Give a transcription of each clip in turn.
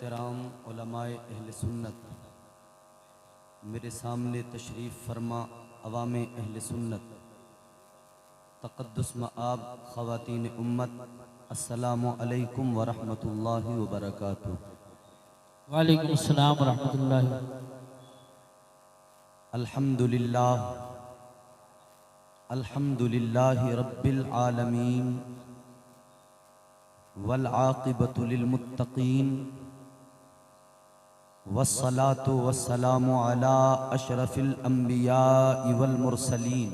एहतराम उलमाए अहले सुन्नत, मेरे सामने तशरीफ़ फरमा अवामे अहले सुन्नत, तक़द्दुस मआब ख़वातीन उम्मत, अस्सलामु अलैकुम व रहमतुल्लाहि व बरकातुहू। वालेकुम अस्सलाम व रहमतुल्लाहि। अल्हम्दुलिल्लाह अल्हम्दुलिल्लाहि रब्बिल आलमीन वल आक़िबतु लिल मुत्तक़ीन वस्सलातु वस्सलामु अला अशरफिल अंबियाइ वल मुरसलीन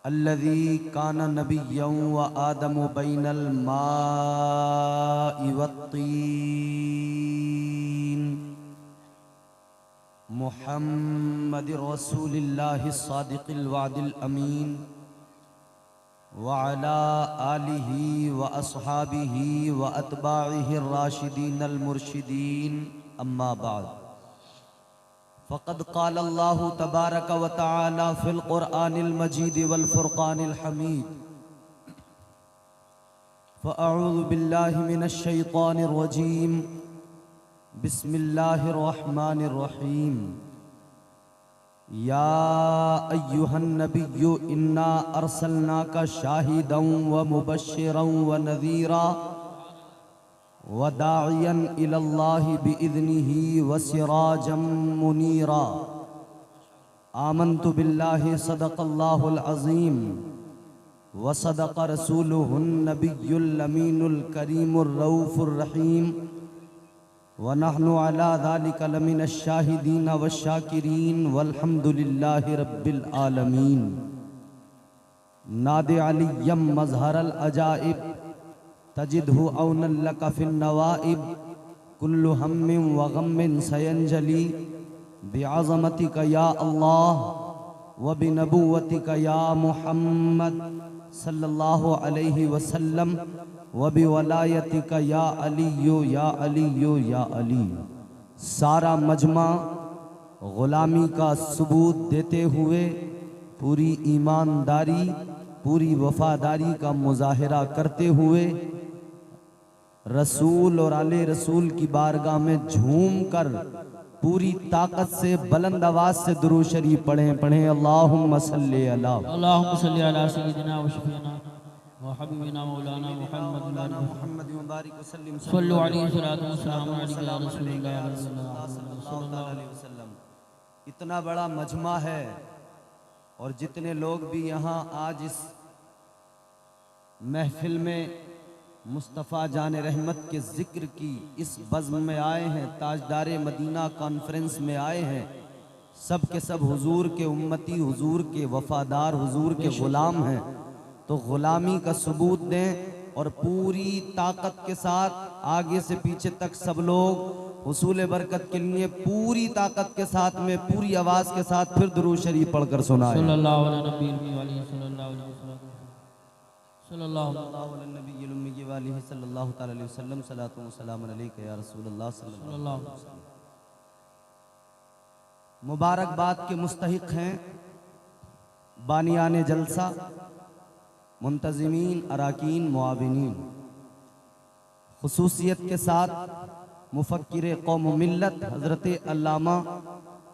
अल्लज़ी काना नबिय्यन व आदमु बैनल माइ वत्तीन मुहम्मदिर रसूलिल्लाहि सादिक़िल वादिल अमीन व अला आलिहि व अस्हाबिहि व अतबाइहि राशिदीनल मुर्शिदीन, अम्मा बाद। फ़क़द क़ाल अल्लाहु तबारक व तआला फ़िल क़ुरआनिल मजीद वल फ़ुरक़ानिल हमीद, फ़अऊज़ु बिल्लाहि मिनश शैतानिर रजीम, बिस्मिल्लाहिर रहमानिर रहीम। या अय्युहन नबिय्यु इन्ना अर्सलनाका शाहिदन व मुबश्शिरन व नज़ीरा व दाइयन इलल्लाहि बिइज़्निही व सिराजम मुनीरा। आमन्तु बिल्लाहि सदक़ल्लाहुल अज़ीम व सदक़ रसूलुहुन नबियुल अमीनुल करीमुर रऊफ़ुर रहीम व नहनु अला ज़ालिका लमिनश शाहिदीन वश्शाकिरीन वल्हम्दुलिल्लाहि रब्बिल आलमीन। नादे अलिय्यम मज़हरल अजाइब तजिदहु औनन लका फिन नवाइब, कुल्लु हम्मिन व गम्मिन सयंजली बिअज़मतिका या अल्लाह व बिनबुव्वतिका या मुहम्मद सल्लल्लाहु अलैहि वसल्लम व बिवलायतिका या अलियो या अलियो या अली। सारा मजमा ग़ुलामी का सबूत देते हुए पूरी ईमानदारी पूरी वफादारी का मुज़ाहिरा करते हुए रसूल और आले रसूल की बारगाह में झूम कर पूरी ताकत से बुलंद आवाज से दुरूद शरीफ पढ़ें अल्लाहुम्मा सल्ली अला सय्यिदिना व शफीना व हबीबिना मौलाना मुहम्मद मुबारक वसल्लम सल्लल्लाहु अलैहि वसल्लम या रसूलल्लाह सल्लल्लाहु अलैहि वसल्लम। इतना बड़ा मजमा है और जितने लोग भी यहाँ आज इस महफिल में मुस्तफ़ा जान रहमत के ज़िक्र की इस बज़्म में आए हैं, ताजदारे मदीना कॉन्फ्रेंस में आए हैं, सब के सब हुजूर के उम्मती, हुजूर के वफ़ादार, हुजूर के ग़ुलाम हैं। तो ग़ुलामी का सबूत दें और पूरी ताकत के साथ आगे से पीछे तक सब लोग हुसूल बरकत के लिए पूरी ताकत के साथ में पूरी आवाज़ के साथ फिर दुरूद शरीफ पढ़कर सुनाएं। सल्लल्लाहु अलैहि वसल्लम सलातो व सलाम अलैका या रसूलल्लाह सल्लल्लाहु अलैहि वसल्लम। मुबारकबाद के मुस्तहिक हैं बानियाने जलसा, मुंतज़िमीन, अराकीन, मुआविनीन। खुसूसियत के साथ मुफक्किर कौम मिल्लत हज़रत अल्लामा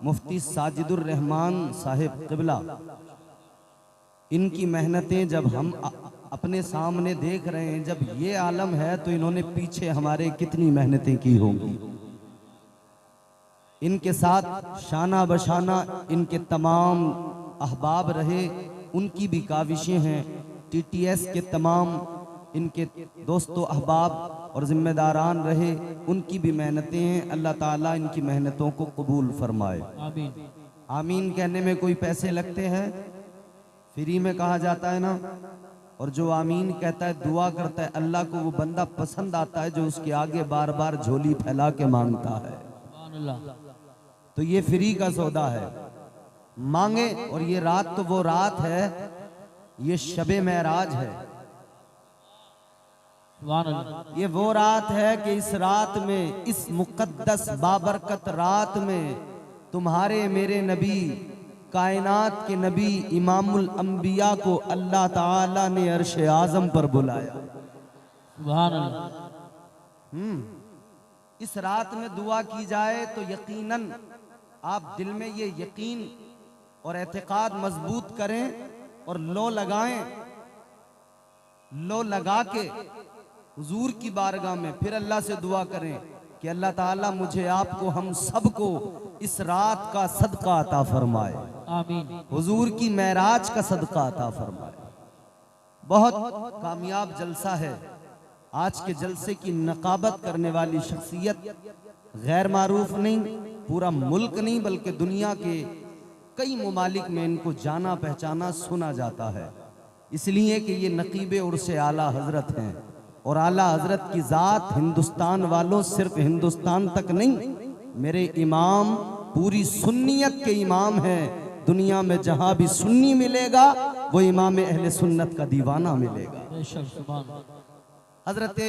मुफ्ती साजिदुर रहमान साहिब क़िबला, इनकी मेहनतें जब हम अपने सामने देख रहे हैं, जब ये आलम है तो इन्होंने पीछे हमारे कितनी मेहनतें की होंगी। इनके साथ शाना बशाना इनके तमाम अहबाब रहे, उनकी भी काविशें हैं। TTS के तमाम इनके दोस्तों अहबाब और ज़िम्मेदारान रहे, उनकी भी मेहनतें हैं। अल्लाह ताला इनकी मेहनतों को कबूल फरमाए। आमीन। आमीन कहने में कोई पैसे लगते हैं? फ्री में कहा जाता है ना। और जो आमीन कहता है, दुआ करता है, अल्लाह को वो बंदा पसंद आता है जो उसके आगे बार बार झोली फैला के मांगता है। तो ये फ्री का सौदा है, मांगे। और ये रात तो वो रात है, ये शबे महराज है। ये वो रात है कि इस रात में, इस मुकद्दस बाबरकत रात में तुम्हारे मेरे नबी, कायनात के नबी, इमामुल अंबिया को अल्लाह ताला ने अर्श आज़म पर बुलाया। इस रात में दुआ की जाए तो यकीनन आप दिल में ये यकीन और एतकाद मजबूत करें और लो लगाएं, लो लगा के हुजूर की बारगाह में फिर अल्लाह से दुआ करें कि अल्लाह ताला मुझे, आपको, हम सबको इस रात का सदका अता फरमाए। आमीन। हुजूर की मेराज का सदका अता फरमाए। बहुत कामयाब जलसा है। आज के जलसे की नकाबत करने वाली शख्सियत गैर मारूफ नहीं, पूरा मुल्क नहीं बल्कि दुनिया के कई ममालिक में इनको जाना पहचाना सुना जाता है, इसलिए कि ये नकीबे उर्से आला हजरत हैं। और आला हजरत की ज़ात हिंदुस्तान वालों, सिर्फ हिंदुस्तान तक नहीं, मेरे इमाम पूरी सुन्नियत के इमाम हैं। दुनिया में जहां भी सुन्नी मिलेगा वो इमाम अहले सुन्नत का दीवाना मिलेगा। हजरत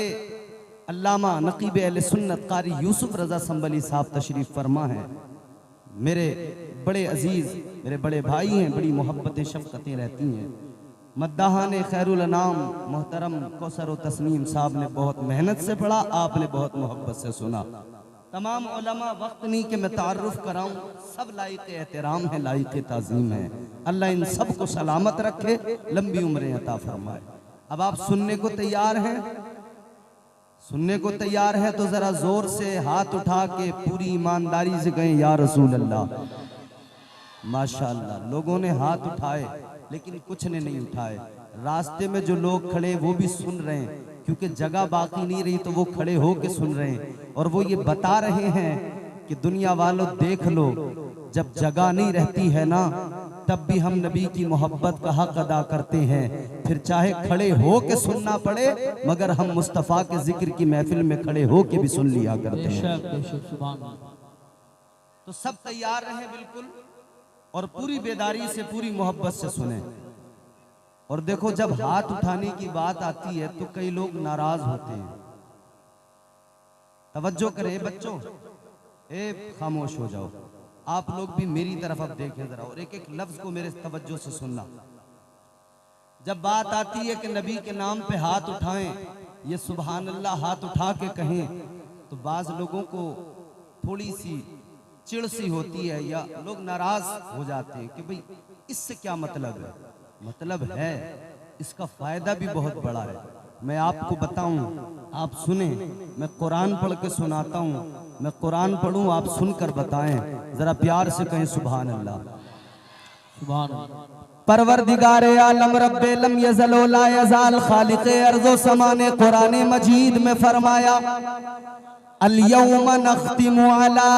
अल्लामा नकीब अहले सुन्नत कारी यूसुफ रजा संबली साहब तशरीफ फरमा हैं। मेरे बड़े अजीज, मेरे बड़े भाई हैं, बड़ी मोहब्बतें शफकतें रहती हैं। मद्दाहान खैरुल अनाम मोहतरम कौसर व तस्नीम साहब ने बहुत मेहनत से पढ़ा, आपने बहुत मोहब्बत से सुना। तमाम उलमा वक्त नहीं कि मैं तारुफ कराऊं, सब लायक एहतराम है, लायक ताज़ीम है। अल्लाह इन सब को सलामत रखे, लंबी उम्रें अता फरमाए। अब आप सुनने को तैयार हैं? सुनने को तैयार हैं तो जरा जोर से हाथ उठा के पूरी ईमानदारी से कहें या रसूल अल्लाह। माशाअल्लाह, लोगों ने हाथ उठाए लेकिन कुछ ने नहीं उठाए। रास्ते में जो लोग खड़े वो भी सुन रहे हैं, क्योंकि जगह बाकी नहीं रही तो वो खड़े हो के सुन रहे हैं। और वो ये बता रहे हैं कि दुनिया वालों देख लो, जब जगह नहीं रहती है ना तब भी हम नबी की मोहब्बत का हक अदा करते हैं, फिर चाहे खड़े हो के सुनना पड़े मगर हम मुस्तफ़ा के जिक्र की महफिल में खड़े हो के भी सुन लिया करते हैं। तो सब तैयार रहें बिल्कुल, और पूरी बेदारी से, पूरी मोहब्बत से सुने। और देखो, जब हाथ उठाने की बात आती है तो कई लोग नाराज होते हैं। तवज्जो करें बच्चों, खामोश हो जाओ। आप लोग भी मेरी तरफ अब देखें जरा, और एक एक लफ्ज को मेरे तवज्जो से सुनना। जब बात आती है कि नबी के नाम पे हाथ उठाएं, ये सुभान अल्लाह हाथ उठा के कहें, तो बाज लोगों को थोड़ी सी चिड़ सी होती है या लोग नाराज हो जाते हैं कि भाई इससे क्या मतलब है। मतलब है, इसका फायदा भी बहुत बड़ा है। मैं आपको बताऊं, आप सुने, मैं कुरान पढ़ के सुनाता हूं। मैं कुरान पढ़ूं, आप सुनकर बताएं, जरा प्यार से कहें सुभान अल्लाह। सुभान अल्लाह। परवरदिगारे आलम रब्बे लम यज़ल व ला यज़ाल खालिक़े अर्ज़ व समा ने कुरान मजीद में फरमाया, अल यौम नख्तिमु अला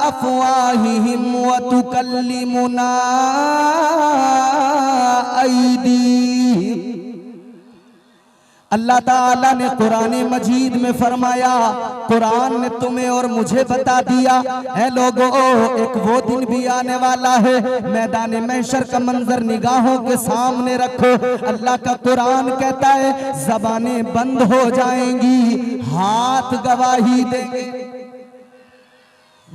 अफ़वाहिहिम व तुकल्लिमुना ऐदीहिम। अल्लाह ताला ने कुरान मजीद में फरमाया, कुरान ने तुम्हें और मुझे बता दिया है लोगों, एक वो दिन भी आने वाला है, मैदान महशर का मंजर निगाहों के सामने रखो। अल्लाह का कुरान कहता है ज़बानें बंद हो जाएंगी, हाथ गवाही देंगे।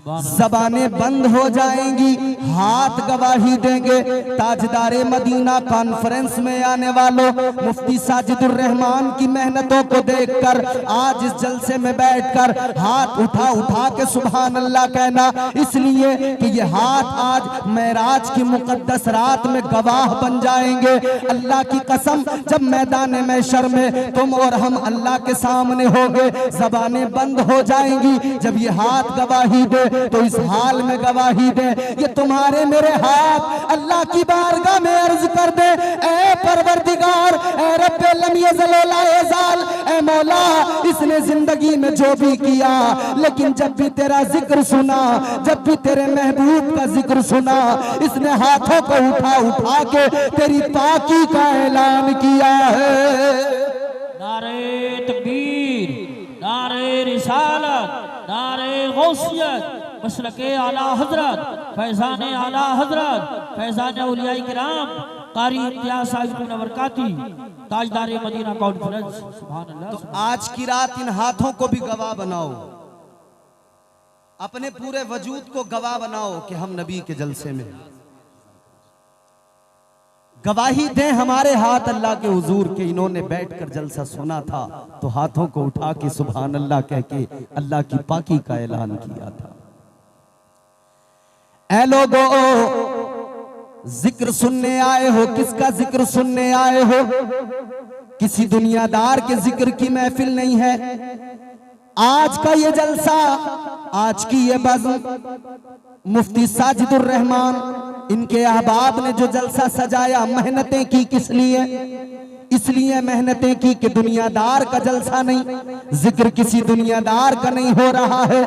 ज़बानें बंद हो जाएंगी, हाथ गवाही देंगे। ताजदारे मदीना कॉन्फ्रेंस में आने वालों, मुफ्ती साजिदुर रहमान की मेहनतों को देखकर आज इस जलसे में बैठकर हाथ उठा उठा के सुभान अल्लाह कहना, इसलिए कि ये हाथ आज मेराज की मुकद्दस रात में गवाह बन जाएंगे। अल्लाह की कसम, जब मैदान महशर में तुम और हम अल्लाह के सामने होंगे, ज़बानें बंद हो जाएंगी। जब ये हाथ गवाही दे तो इस हाल में गवाही दे, ये तुम्हारे मेरे हाथ अल्लाह की बारगाह में अर्ज कर दे, ऐ परवरदिगार, ऐ रब्बे लम यज़ल व ला यज़ाल, ऐ मौला, इसने जिंदगी में जो भी किया, लेकिन जब भी तेरा जिक्र सुना, जब भी तेरे महबूब का जिक्र सुना, इसने हाथों को उठा उठा के तेरी पाकी का ऐलान किया है। नारे तकबीर, नारे रिसालत, नारे गौसियत, मसलके आला हजरत, फैजान आला हजरत, फैजान औलिया किराम, कारी इम्तियाज साहिब की बरकाती, ताजदारे मदीना कॉन्फ्रेंस। सुभान अल्लाह। तो आज की रात इन हाथों को भी गवाह बनाओ, अपने पूरे वजूद को गवाह बनाओ कि हम नबी के जलसे में। गवाही दें हमारे हाथ अल्लाह के हुजूर के, इन्होंने बैठकर जलसा सुना था तो हाथों को उठा के सुभान अल्लाह कह के अल्लाह की पाकी का ऐलान किया था। ऐ लोगो जिक्र सुनने आए हो, किसका जिक्र सुनने आए हो? किसी दुनियादार के जिक्र की महफिल नहीं है। आज का ये जलसा, आज की ये बज़्म मुफ्ती साजिदुर रहमान इनके अहबाब ने जो जलसा सजाया, मेहनतें की किस लिए? इसलिए मेहनतें की कि दुनियादार का जलसा नहीं, जिक्र किसी दुनियादार का नहीं हो रहा है,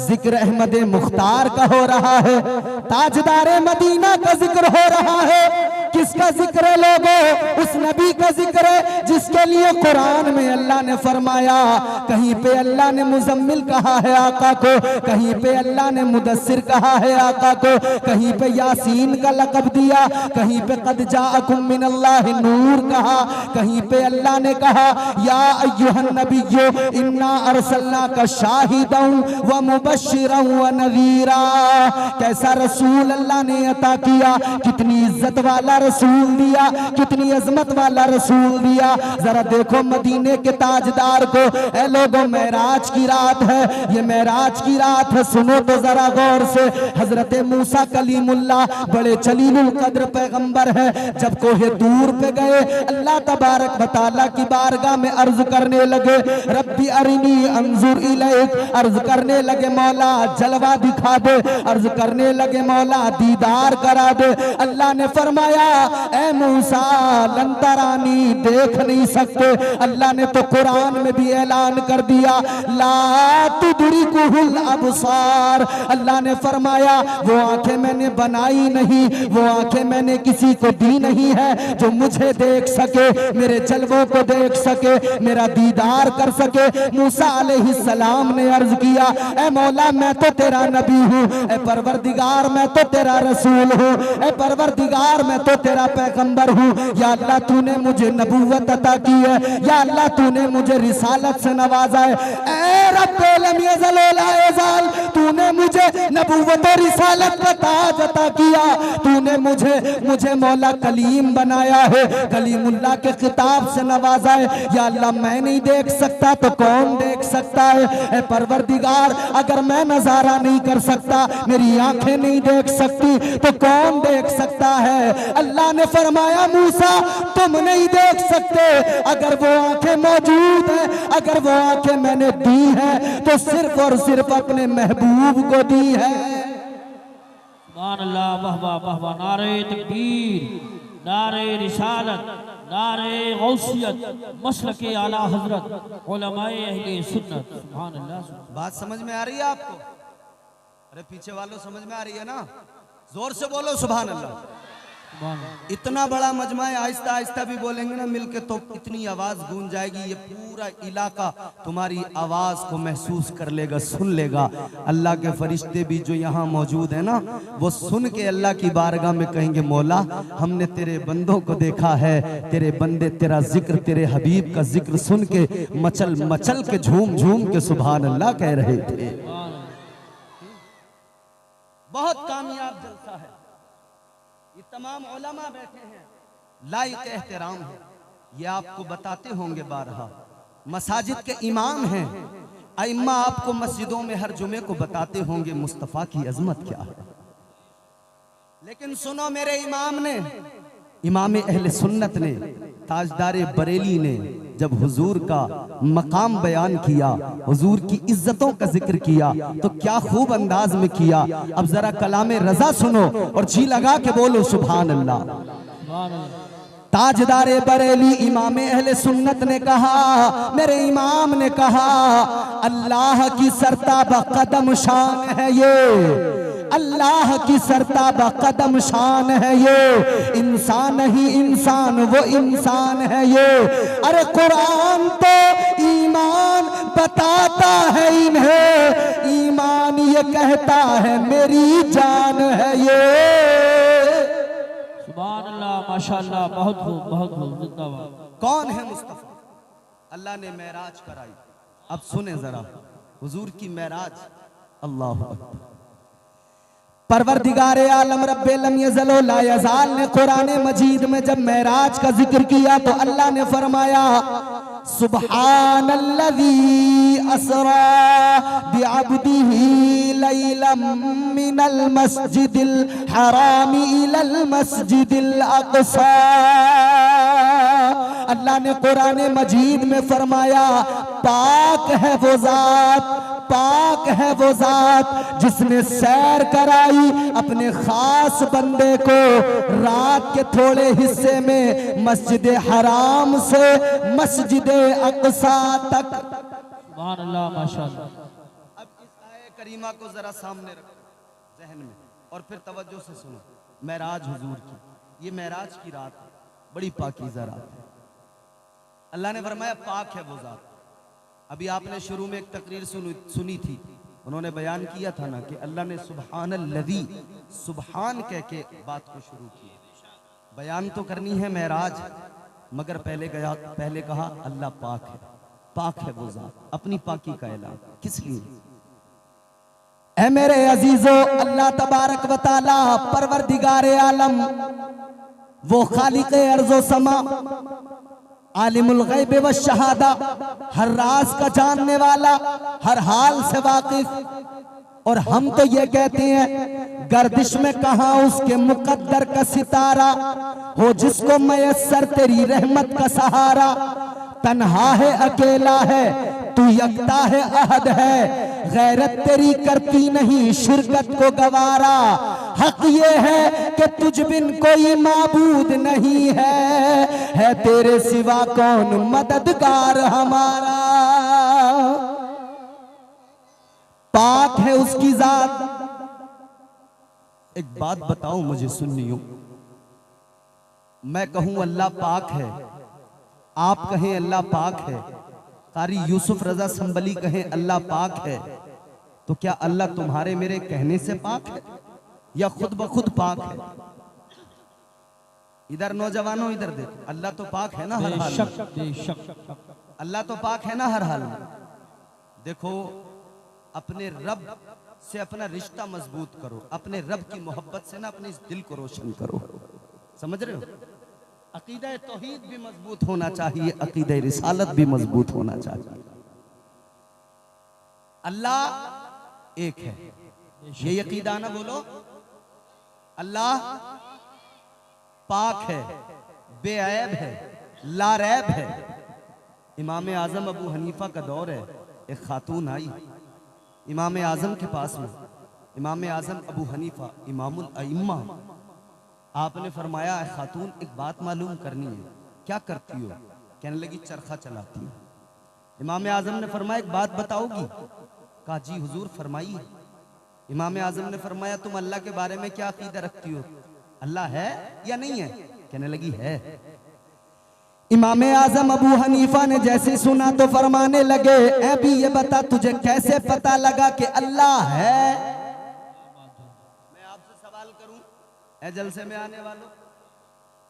जिक्र अहमद मुख्तार का हो रहा है, ताजदारे मदीना का जिक्र हो रहा है। किसका जिक्र है लोगों? उस नबी का जिक्र है जिसके लिए कुरान में अल्लाह ने फरमाया, कहीं पे अल्लाह ने मुजम्मिल कहा है आका को, कहीं पे अल्लाह ने मुदस्सिर कहा है आका को, कहीं पे यासीन का लक़ब दिया, कहीं पे क़द जाअकुम मिनल्लाहि नूर कहा, कहीं पे अल्लाह ने कहा या अय्युहन नबिय्यो इन्ना अरसलनाका शाहिदन व मुबश्शिरन व नज़ीरा। कैसा रसूल अल्लाह ने अता किया, कितनी इज्जत वाला रसूल दिया, कितनी अजमत वाला रसूल दिया। जरा देखो मदीने के ताजदार को। ए लोगों, मेराज की रात है, ये मेराज की रात है, सुनो तो जरा गौर से। हजरत मूसा कलीमुल्लाह बड़े जलीलुल कद्र पैगंबर है, जब कोहे दूर पे गए अल्लाह तबारक व तआला की बारगाह में अर्ज करने लगे, रब्बी अरिनी अंजुर इलैक, अर्ज करने लगे मौला जलवा दिखा दे, अर्ज करने लगे मौला दीदार करा दे। अल्लाह ने फरमाया ए मूसा लन तरानी, देख नहीं सकते। अल्लाह ने तो कुरान में भी ऐलान कर दिया ला तुदरिकुहुल अबसार। अल्लाह ने फरमाया वो आंखें मैंने बनाई नहीं, वो आंखें मैंने किसी को दी नहीं है जो मुझे देख सके, मेरे जलवों को देख सके, मेरा दीदार कर सके। मूसा अलैहिस्सलाम ने अर्ज किया ए मौला मैं तो तेरा नबी हूँ, ए परवरदिगार मैं तो तेरा रसूल हूँ, ए परवरदिगार मैं तो तेरा पैगंबर हूँ। या अल्लाह तूने मुझे नबूवत अता की है, या अल्लाह तूने मुझे रिसालत से नवाजा है। ए रब्बे लम यज़ल व ला यज़ाल, तूने मुझे नबूवत और रिसालत का ताज अता किया, तूने मुझे मौला कलीम बनाया है, कलीमुल्लाह के खिताब से नवाजा है। या अल्लाह मैं नहीं देख सकता तो कौन देख सकता है? ए परवरदिगार अगर मैं नजारा नहीं कर सकता, मेरी आंखें नहीं देख सकती तो कौन देख सकता है? अल्लाह ने फरमाया मूसा तुम नहीं देख सकते, अगर वो आंखें मौजूद है, अगर वो आंखें मैंने दी है तो सिर्फ और सिर्फ अपने महबूब को दी है। सुभान अल्लाह, वाह वाह वाह वाह, नारे तकबीर, नारे रिसालत, नारे गौसियत, मसलके आला हजरत, उलमाए अहले सुन्नत। सुभान अल्लाह। बात समझ में आ रही है आपको? अरे पीछे वालों समझ में आ रही है ना? जोर से बोलो सुभान अल्लाह। इतना बड़ा मजमा है, आहिस्ता आहिस्ता भी बोलेंगे ना मिलके तो इतनी आवाज गूंज जाएगी, ये पूरा इलाका तुम्हारी आवाज को महसूस कर लेगा, सुन लेगा। अल्लाह के फरिश्ते भी जो यहाँ मौजूद है ना, वो सुन के अल्लाह की बारगाह में कहेंगे मौला हमने तेरे बंदों को देखा है, तेरे बंदे तेरा जिक्र, तेरे हबीब का जिक्र सुन के मचल मचल के झूम झूम के सुभान अल्लाह कह रहे थे। बहुत कामयाब जलसा है, ये तमाम उलमा बैठे हैं, लायक एहतराम है, ये आपको बताते होंगे बारहा। मसाजिद के इमाम हैं, अइम्मा आपको मस्जिदों में हर जुमे को बताते होंगे मुस्तफ़ा की अजमत क्या है। लेकिन सुनो मेरे इमाम ने, इमाम अहले सुन्नत ने, ताजदारे बरेली ने जब हुजूर का मकाम बयान किया, हुजूर की इज्जतों का जिक्र किया तो क्या खूब अंदाज में किया। अब जरा कलामे रजा सुनो और जी लगा के बोलो सुभान अल्लाह। ताजदारे बरेली इमाम अहले सुन्नत ने कहा, मेरे इमाम ने कहा अल्लाह की सरताबा कदम शान है ये, अल्लाह की सरताबा कदम शान है ये, इंसान नहीं इंसान वो इंसान है ये। अरे कुरान तो ईमान बताता है इन्हें, ईमान ये कहता है मेरी जान है ये। सुभान अल्लाह, माशाअल्लाह, बहुत खूब, बहुत खूब, जिंदाबाद। कौन है मुस्तफा? अल्लाह ने मेराज कराई। अब सुने जरा हुजूर की मेराज, अल्लाह अकबर। परवरदिगार आलम रब्बे लम यज़ल व ला यज़ाल ने कुरान मजीद में जब मेराज का जिक्र किया तो अल्लाह ने फरमाया सुब्हानल्लज़ी असरा बिअब्दिही लैलम मिनल मस्जिदिल हरामी इलल मस्जिदिल अक़सा। अल्लाह ने कुरान मजीद में फरमाया पाक है वो ज़ात, पाक है वो ज़ात जिसने सैर कराई अपने खास बंदे को रात के थोड़े हिस्से में मस्जिद हराम से मस्जिद अक़सा तक। सुभान अल्लाह माशाअल्लाह। अब इस आये करीमा को जरा सामने रखो जहन में और फिर तवज्जो से सुनो। मेराज हुजूर की, ये मेराज की रात है, बड़ी पाकीज़ा रात है। अल्लाह ने फरमाया पाक है वो ज़ात। अभी आपने शुरू में एक तकरीर सुनी थी, उन्होंने बयान किया था ना कि अल्लाह ने सुब्हानल्लज़ी सुब्हान कह के बात को शुरू किया। बयान तो करनी है मेराज, मगर पहले कहा अल्लाह पाक है, पाक है वो ज़ात। अपनी पाकी का ऐलान किस लिए? ऐ मेरे अजीजों, अल्लाह तबारक व तआला परवरदिगार आलम, वो खालिक़े अर्ज़ो समा, आलिमुल गैब व शहादा, हर राज का जानने वाला, हर हाल से वाकिफ। और हम तो ये कहते हैं गर्दिश में कहाँ उसके मुकद्दर का सितारा हो जिसको मयस्सर तेरी रहमत का सहारा। तन्हा है अकेला है तू यकता है अहद है, गैरत तेरी करती नहीं शिरकत को गवारा। हक ये है कि तुझ बिन कोई माबूद नहीं है तेरे सिवा कौन मददगार हमारा। पाक है उसकी जात। एक बात बताऊं मुझे सुन्नियों, मैं कहूं अल्लाह पाक है, आप कहें अल्लाह पाक है, कारी यूसुफ रजा संबली कहें अल्लाह पाक है, तो क्या अल्लाह तुम्हारे मेरे कहने से पाक है या खुद ब खुद पाक है? इधर नौजवानों इधर देखो, अल्लाह तो पाक है ना हर हाल में। अल्लाह तो पाक है ना हर हाल में। देखो अपने रब से अपना रिश्ता मजबूत करो, अपने रब की मोहब्बत से ना अपने इस दिल को रोशन करो। समझ रहे हो? अकीदा तौहीद भी मजबूत होना चाहिए, अकीदा रिसालत भी मजबूत होना चाहिए। अल्लाह एक है, ये अकीदा ना बोलो। अल्लाह पाक है, बेऐब है, लारैब है। इमाम आजम अबू हनीफा का दौर है, एक खातून आई इमाम आजम के पास में। इमाम आजम अबू हनीफा इमामुल अइम्मा, आपने फरमाया खातून एक बात मालूम करनी है, क्या करती हो? कहने लगी चरखा चलाती हूँ। इमाम आजम ने फरमाया एक बात बताओगी? कहा जी हुजूर फरमाइए। इमाम आजम ने फरमाया तुम अल्लाह के बारे में क्या अकीदा रखती हो, अल्लाह है या नहीं है? कहने लगी है। इमाम आजम अबू हनीफा ने जैसे सुना तो फरमाने लगे ऐ भी ये बता तुझे कैसे पता लगा कि अल्लाह है? मैं आपसे सवाल करूं, ऐ जलसे में आने वालों,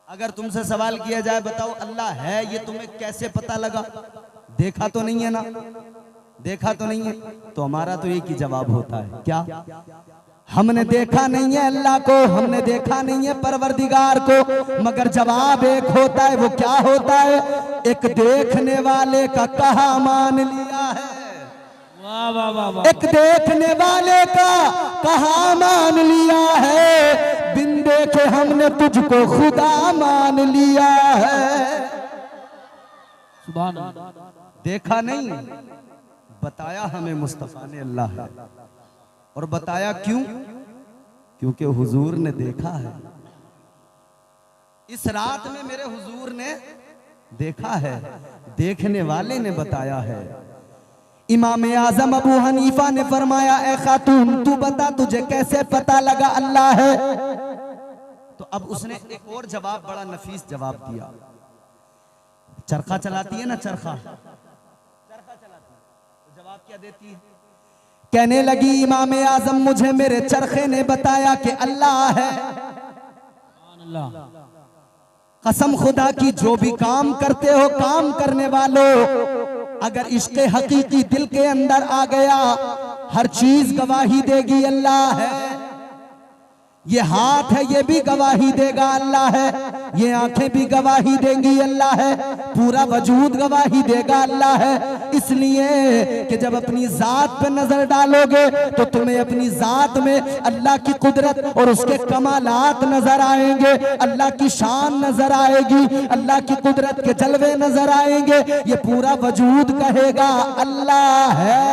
अगर तुमसे सवाल किया जाए बताओ अल्लाह है ये तुम्हें कैसे पता लगा? देखा तो नहीं है ना, देखा तो नहीं है। तो हमारा तो एक ही जवाब होता है, क्या? हमने देखा नहीं है अल्लाह को, हमने देखा नहीं है परवरदिगार को, मगर जवाब एक होता है। वो क्या होता है? एक देखने वाले का कहा मान लिया है। वाह वाह वाह वाह। एक देखने वाले का कहा मान लिया है, बिन देखे हमने तुझको खुदा मान लिया है। सुभान अल्लाह। देखा नहीं, बताया हमें मुस्तफा ने अल्लाह है। और बताया क्यों? क्योंकि हुजूर ने देखा है। इस रात में मेरे हुजूर ने देखा है, देखने वाले ने बताया है। इमाम आजम अबू हनीफा ने फरमाया ए खातून तू बता तुझे कैसे पता लगा अल्लाह है? तो अब उसने एक और जवाब, बड़ा नफीस जवाब दिया। चरखा चलाती है ना, चरखा चलाती है, तो जवाब क्या देती है? कहने लगी इमाम आजम मुझे मेरे चरखे ने बताया कि अल्लाह है। कसम खुदा की जो भी काम करते हो काम करने वालों, अगर इश्क़ हकीकी दिल के अंदर आ गया हर चीज गवाही देगी अल्लाह है। ये हाथ है ये भी गवाही देगा अल्लाह है, ये आंखें भी गवाही देंगी अल्लाह है, पूरा वजूद गवाही देगा अल्लाह है। इसलिए कि जब अपनी जात पे नजर डालोगे तो तुम्हें अपनी जात में अल्लाह की कुदरत और उसके कमालात नजर आएंगे, अल्लाह की शान नजर आएगी, अल्लाह की कुदरत के जलवे नजर आएंगे। ये पूरा वजूद कहेगा अल्लाह है।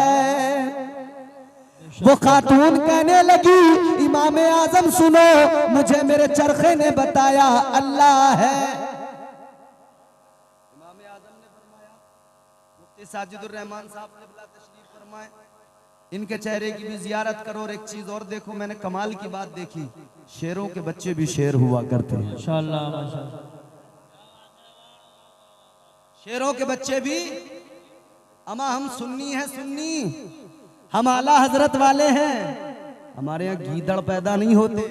वो खातून कहने लगी इमाम आजम सुनो, मुझे मेरे चरखे ने बताया अल्लाह है। इमाम आजम ने फरमाया, मुफ्ती साजिदुर रहमान साहब क़िबला तशरीफ फरमाए, इनके चेहरे की भी जियारत करो। और एक चीज और देखो, मैंने कमाल की बात देखी, शेरों के बच्चे भी शेर हुआ करते हैं। माशाअल्लाह माशाअल्लाह। शेरों के बच्चे भी, अमा हम सुन्नी हैं सुन्नी, हम आला हजरत वाले हैं, हमारे यहाँ गीदड़ पैदा नहीं होते,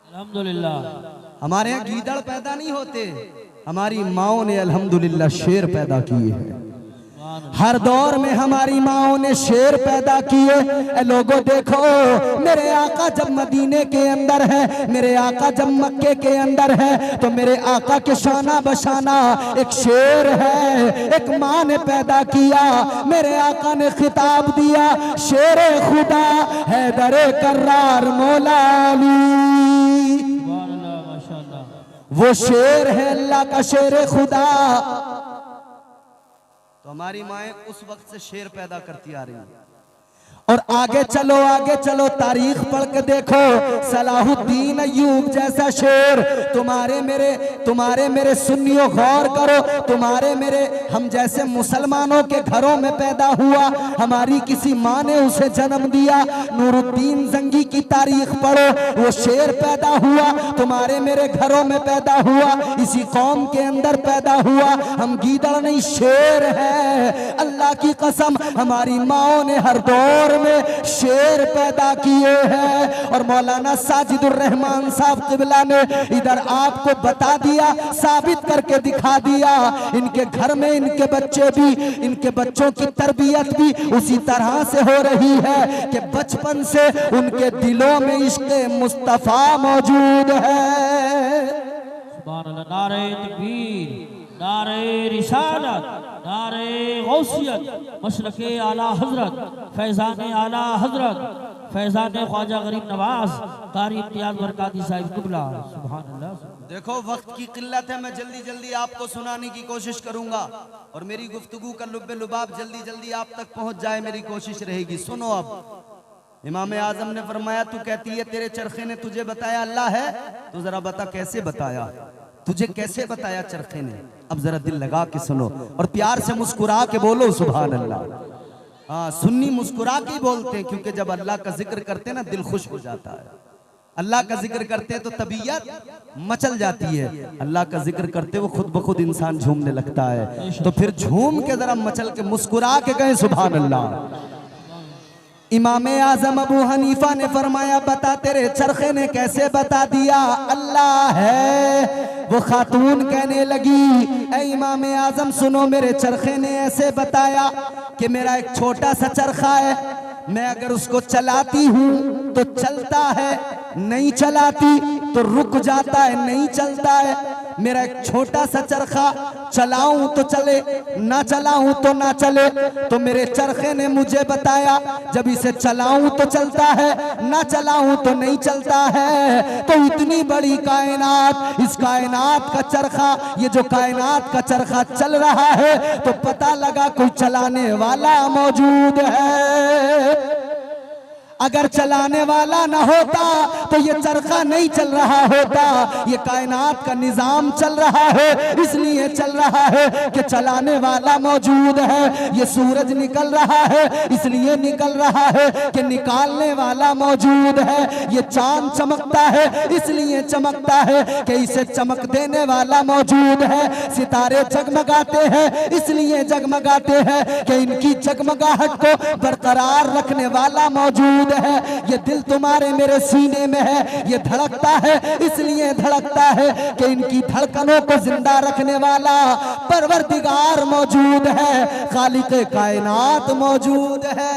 अल्हम्दुलिल्लाह। हमारे यहाँ गीदड़ पैदा नहीं होते, हमारी माओ ने अल्हम्दुलिल्लाह शेर पैदा किए हैं। हर दौर में हमारी माओ ने शेर पैदा किए। लोगों देखो, मेरे आका जब मदीने के अंदर है, मेरे आका जब मक्के के अंदर है, तो मेरे आका के शाना बशाना एक शेर है, एक माँ ने पैदा किया। मेरे आका ने खिताब दिया, शेर खुदा हैदर कर्रार मौला अली, वो शेर है अल्लाह का शेर खुदा। तो हमारी माएँ उस वक्त से शेर पैदा करती आ रही हैं। और आगे चलो तारीख पढ़ के देखो, सलाहुद्दीन अय्यूब जैसा शेर तुम्हारे मेरे सुन्नियों गौर करो, तुम्हारे मेरे हम जैसे मुसलमानों के घरों में पैदा हुआ, हमारी किसी माँ ने उसे जन्म दिया। नूरुद्दीन जंगी की तारीख पढ़ो, वो शेर पैदा हुआ, तुम्हारे मेरे घरों में पैदा हुआ, इसी कौम के अंदर पैदा हुआ। हम गीदड़ नहीं, शेर है। अल्लाह की कसम, हमारी माओ ने हर दौर में शेर पैदा किए हैं। और मौलाना साजिदुर रहमान साहब क़िबला ने इधर आपको बता दिया, साबित करके दिखा दिया। इनके घर में इनके बच्चे भी, इनके बच्चों की तरबियत भी उसी तरह से हो रही है कि बचपन से उनके दिलों में इश्क़ मुस्तफ़ा मौजूद है। सुभान अल्लाह। नारे तकबीर, नारे रिसालत, नारे गौसियत, मशरक़े आला हजरत, फैज़ान आला हजरत, फैज़ान ख्वाजा गरीब नवाज कारी इम्तियाज़ बरकाती साहिब क़िबला। सुभान अल्लाह। देखो वक्त की किल्लत है, मैं जल्दी जल्दी आपको सुनाने की कोशिश करूंगा और मेरी गुफ्तगू का लुब्बे लुबाब जल्दी जल्दी आप तक पहुंच जाए, मेरी कोशिश रहेगी। सुनो, अब इमाम आजम ने फरमाया, तू कहती है तेरे चरखे ने तुझे बताया अल्लाह है, तो जरा बता कैसे बताया, तुझे कैसे बताया चरखे ने। अब जरा दिल लगा के सुनो और प्यार से मुस्कुरा के बोलो सुभान अल्लाह। हाँ, सुन्नी मुस्कुरा के बोलते हैं, क्योंकि जब अल्लाह का जिक्र करते हैं ना दिल खुश हो जाता है। अल्लाह का जिक्र करते हैं तो तबीयत मचल जाती है, अल्लाह का जिक्र करते वो खुद ब खुद इंसान झूमने लगता है। तो फिर झूम के जरा मचल के मुस्कुरा के कहें सुभान अल्लाह। इमाम आजम अबू हनीफा ने फरमाया, बता तेरे चरखे ने कैसे बता दिया अल्लाह है। वो खातून कहने लगी, ऐ इमाम आजम सुनो, मेरे चरखे ने ऐसे बताया कि मेरा एक छोटा सा चरखा है, मैं अगर उसको चलाती हूँ तो चलता है, नहीं चलाती तो रुक जाता है, नहीं चलता है। मेरा एक छोटा सा चरखा, चलाऊं तो चले, ना चलाऊं तो ना चले। तो मेरे चरखे ने मुझे बताया, जब इसे चलाऊं तो चलता है, ना चलाऊं तो नहीं चलता है। तो इतनी बड़ी कायनात, इस कायनात का चरखा, ये जो कायनात का चरखा चल रहा है, तो पता लगा कोई चलाने वाला मौजूद है। अगर चलाने वाला ना होता तो ये चरखा नहीं चल रहा होता। ये कायनात का निजाम चल रहा है, इसलिए चल रहा है कि चलाने वाला मौजूद है। ये सूरज निकल रहा है, इसलिए निकल रहा है कि निकालने वाला मौजूद है। ये चांद चमकता है, इसलिए चमकता है कि इसे चमक देने वाला मौजूद है। सितारे जगमगाते हैं, इसलिए जगमगाते हैं कि इनकी जगमगाहट को बरकरार रखने वाला मौजूद है। ये दिल तुम्हारे मेरे सीने में है, ये धड़कता है, इसलिए धड़कता है कि इनकी धड़कनों को जिंदा रखने वाला परवरदिगार मौजूद है, खालिक कायनात मौजूद है।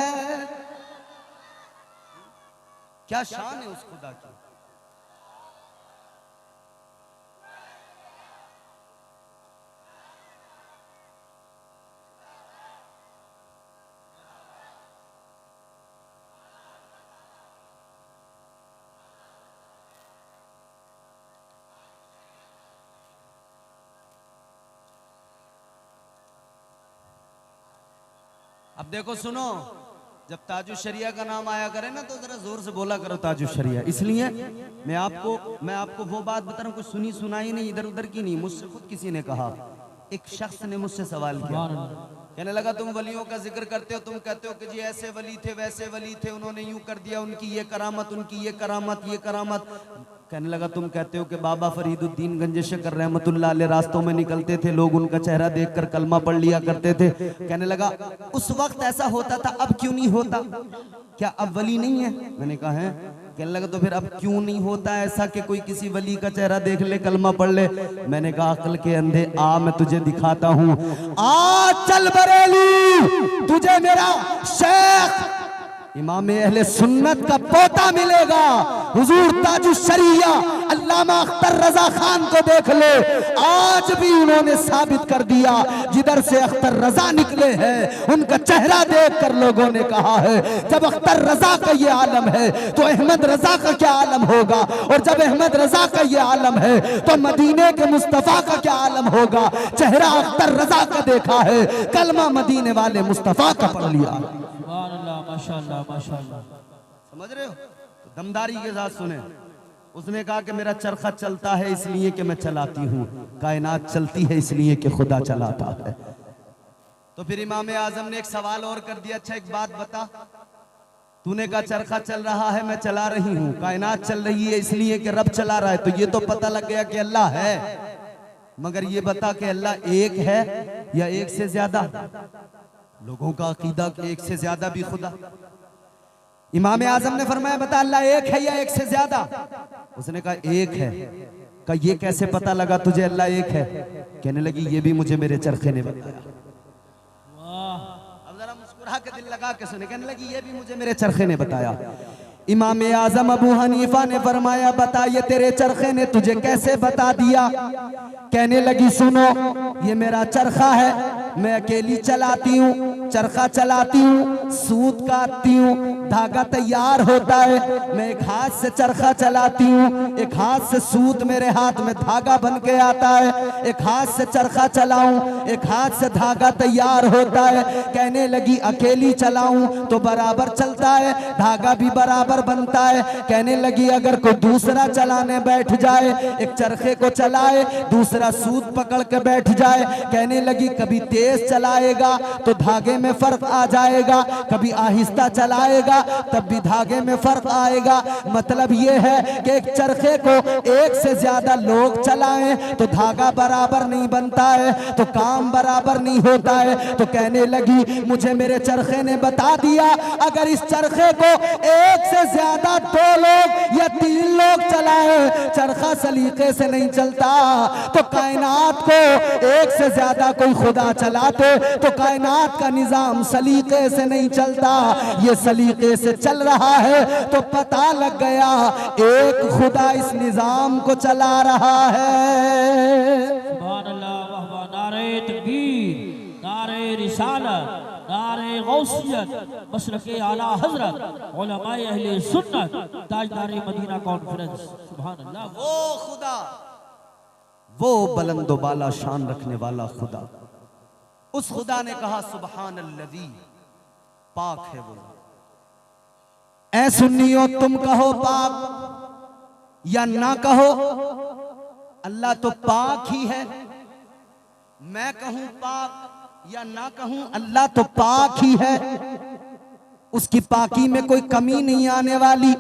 क्या शान है उस खुदा की। अब देखो सुनो, जब ताजुश शरिया का नाम आया करे ना तो जरा जोर से बोला करो ताजुश शरिया। इसलिए मैं आपको वो बात बता रहा हूँ, कुछ सुनी सुनाई नहीं, इधर उधर की नहीं, मुझसे खुद किसी ने कहा। एक शख्स ने मुझसे सवाल किया, कहने लगा तुम वलियों का जिक्र करते हो, तुम कहते हो कि जी ऐसे वली थे वैसे वली थे, उन्होंने यूं कर दिया, उनकी ये करामत, उनकी ये करामत, ये करामत। कहने लगा तुम कहते हो कि बाबा फरीदुद्दीन गंज शकर रहमतुल्लाह अलैह रास्तों में निकलते थे, लोग उनका चेहरा देखकर कलमा पढ़ लिया करते थे। कहने लगा उस वक्त ऐसा होता था, अब क्यों नहीं होता? क्या अब वली नहीं है? मैंने कहा है। कहने लगा तो फिर अब क्यों नहीं होता ऐसा कि कोई किसी वली का चेहरा देख ले, कलमा पढ़ ले? मैंने कहा अक्ल के अंधे आ, मैं तुझे दिखाता हूं। आ चल बरेली, तुझे मेरा शेख इमाम अहले सुन्नत का पोता मिलेगा, हुजूर ताजुश शरिया अल्लामा अख्तर रजा खान को देख ले। आज भी उन्होंने साबित कर दिया, जिधर से अख्तर रजा निकले हैं उनका चेहरा देखकर लोगों ने कहा है जब अख्तर रजा का ये आलम है तो अहमद रजा का क्या आलम होगा, और जब अहमद रजा का ये आलम है तो मदीने के मुस्तफा का क्या आलम होगा। चेहरा अख्तर रजा का देखा है, कलमा मदीने वाले मुस्तफा का पढ़ लिया। माशाअल्लाह माशाअल्लाह, समझ रहे हो? तो दमदारी के साथ सुने। उसने कहा कि मेरा चरखा चलता है इसलिए कि मैं चलाती हूँ, कायनात चलती है इसलिए कि खुदा चलाता है। तो फिर इमाम आजम ने एक सवाल और कर दिया, अच्छा एक बात बता, तूने कहा चरखा चल रहा है, मैं चला रही हूँ, कायनात चल रही है इसलिए कि रब चला रहा है, तो ये तो पता लग गया कि अल्लाह है, मगर ये बता कि अल्लाह एक है या एक से ज्यादा? लोगों का अकीदा कि एक से ज्यादा भी खुदा। इमाम आजम ने फरमाया बता अल्लाह एक है या एक से ज्यादा? उसने कहा एक है। कहा ये कैसे पता लगा तुझे अल्लाह एक है? कहने लगी ये भी मुझे मेरे चरखे ने बताया। अब जरा मुस्कुरा के दिल लगा के सुने। कहने लगी ये भी मुझे मेरे चरखे ने बताया। इमाम आजम अबू हनीफा ने फरमाया बता ये तेरे चरखे ने तुझे कैसे बता दिया? कहने लगी सुनो, ये मेरा चरखा है, मैं अकेली चलाती हूँ, चरखा चलाती हूँ, सूत काटती हूँ, धागा तैयार होता है, मैं एक हाथ से चरखा चलाती हूँ, एक हाथ से सूत मेरे हाथ में धागा बन के आता है, एक हाथ से चरखा चलाऊं, एक हाथ से धागा तैयार होता है। कहने लगी अकेली चलाऊं तो बराबर चलता है, धागा भी बराबर बनता है। कहने लगी अगर कोई दूसरा चलाने बैठ जाए, एक चरखे को चलाए, दूसरा सूत पकड़ के बैठ जाए, कहने लगी कभी तेज चलाएगा तो धागे में फर्क आ जाएगा, कभी आहिस्ता चलाएगा तब भी धागे में फर्क आएगा। मतलब यह है कि एक चरखे को एक से ज्यादा लोग चलाएं तो धागा बराबर नहीं बनता है, तो काम बराबर नहीं होता है। तो कहने लगी मुझे मेरे चरखे ने बता दिया अगर इस चरखे को एक से ज्यादा दो लोग या तीन लोग चलाएं, चरखा सलीके से नहीं चलता। तो कायनात को एक से ज्यादा कोई खुदा चलाते तो कायनात का निजाम सलीके से नहीं चलता, ये सलीके से चल रहा है। तो पता लग गया एक खुदा इस निजाम को चला रहा है। सुभान अल्लाह वाह वाह, नारे तकबीर, नारे रिसालत, नारे गौसियत, मसलके आला हजरत, उलमाए अहले सुन्नत, ताजदारे मदीना कॉन्फ्रेंस। सुभान अल्लाह। वो खुदा, वो बुलंदो बाला शान रखने वाला खुदा, उस खुदा ने कहा सुभान अल्लज़ी, पाक है वो। ऐ सुन्नियो तुम कहो पाक या ना कहो, अल्लाह तो पाक ही है। मैं कहूं पाक या ना कहूं, अल्लाह तो पाक ही है। उसकी पाकी में कोई कमी नहीं आने वाली,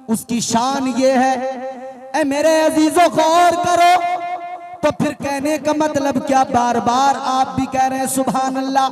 उसकी शान ये है। ऐ मेरे अजीजों गौर करो, तो फिर कहने का मतलब क्या? बार बार आप भी कह रहे हैं सुभान अल्लाह,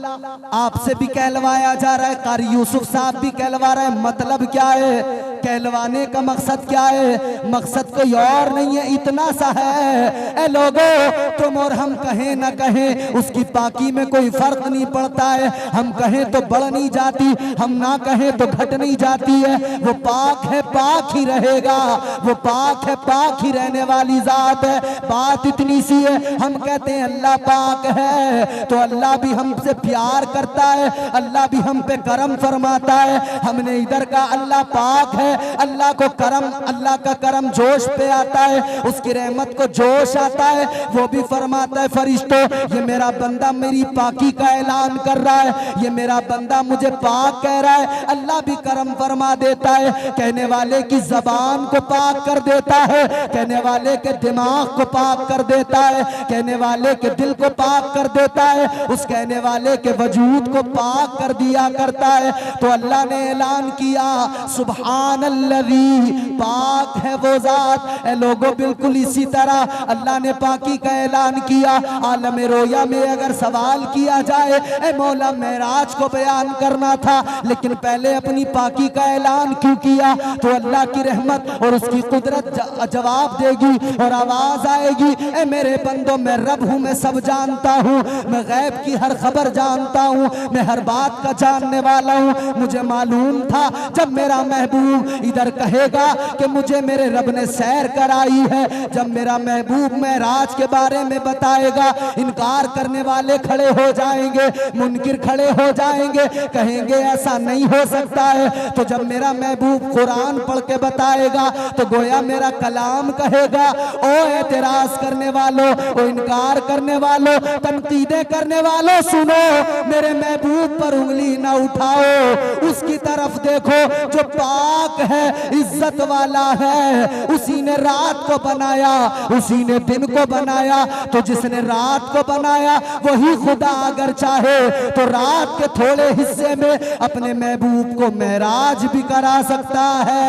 आपसे भी कहलवाया जा रहा है, कारी यूसुफ साहब भी कहलवा रहे हैं। मतलब क्या है? कहलवाने का मकसद क्या है? मकसद कोई और नहीं है, इतना सा है। ए लोगों, तुम और हम कहें ना कहें उसकी पाकी में कोई फर्क नहीं पड़ता है। हम कहें तो बढ़ नहीं जाती, हम ना कहें तो घट नहीं जाती है। वो पाक है, पाक ही रहेगा। वो पाक है, पाक ही रहने वाली जात है। बात इतनी सी है, हम कहते हैं अल्लाह पाक है तो अल्लाह भी हमसे प्यार करता है, अल्लाह भी हम पे करम फरमाता है। हमने इधर का अल्लाह पाक है है, अल्लाह को करम, अल्लाह का करम जोश पे आता है, उसकी रहमत को जोश आता है, वो भी फरमाता है फरिश्तों ये मेरा बंदा मेरी पाकी का ऐलान कर रहा है, ये मेरा बंदा मुझे पाक कह रहा है। अल्लाह भी करम फरमा देता है, कहने वाले की जबान को पाक कर देता है, कहने वाले के दिमाग को पाक कर देता है, कहने वाले के दिल को पाक कर देता है, उस कहने वाले के वजूद को पाक कर दिया करता है। तो अल्लाह ने ऐलान किया सुभान अल्लज़ी, पाक है वो जात। ए लोगों बिल्कुल इसी तरह अल्लाह ने पाकी का ऐलान किया। आलम रोया में अगर सवाल किया जाए ए मौला मेराज को बयान करना था, लेकिन पहले अपनी पाकी का ऐलान क्यों किया? तो अल्लाह की रहमत और उसकी कुदरत जवाब देगी और आवाज आएगी, ए मेरे बंदो मैं रब हूँ, मैं सब जानता हूँ, मैं गैब की हर खबर जानता हूँ, मैं हर बात का जानने वाला हूँ। मुझे मालूम था जब मेरा महबूब इधर कहेगा कि मुझे मेरे रब ने सैर कराई है, जब मेरा महबूब मेराज के बारे में बताएगा, इनकार करने वाले खड़े हो जाएंगे, मुनकिर खड़े हो जाएंगे, कहेंगे ऐसा नहीं हो सकता है। तो जब मेरा महबूब कुरान पढ़ के बताएगा तो गोया मेरा कलाम कहेगा, ओ एतराज करने वालों, ओ इनकार करने वालों, तनकीदें करने वालों, सुनो मेरे महबूब पर उंगली ना उठाओ, उसकी तरफ देखो जो पाक है, इज्जत वाला है। उसी ने रात को बनाया, उसी ने दिन को बनाया, तो जिसने रात को बनाया वही खुदा अगर चाहे तो रात के थोड़े हिस्से में अपने महबूब को मेराज भी करा सकता है।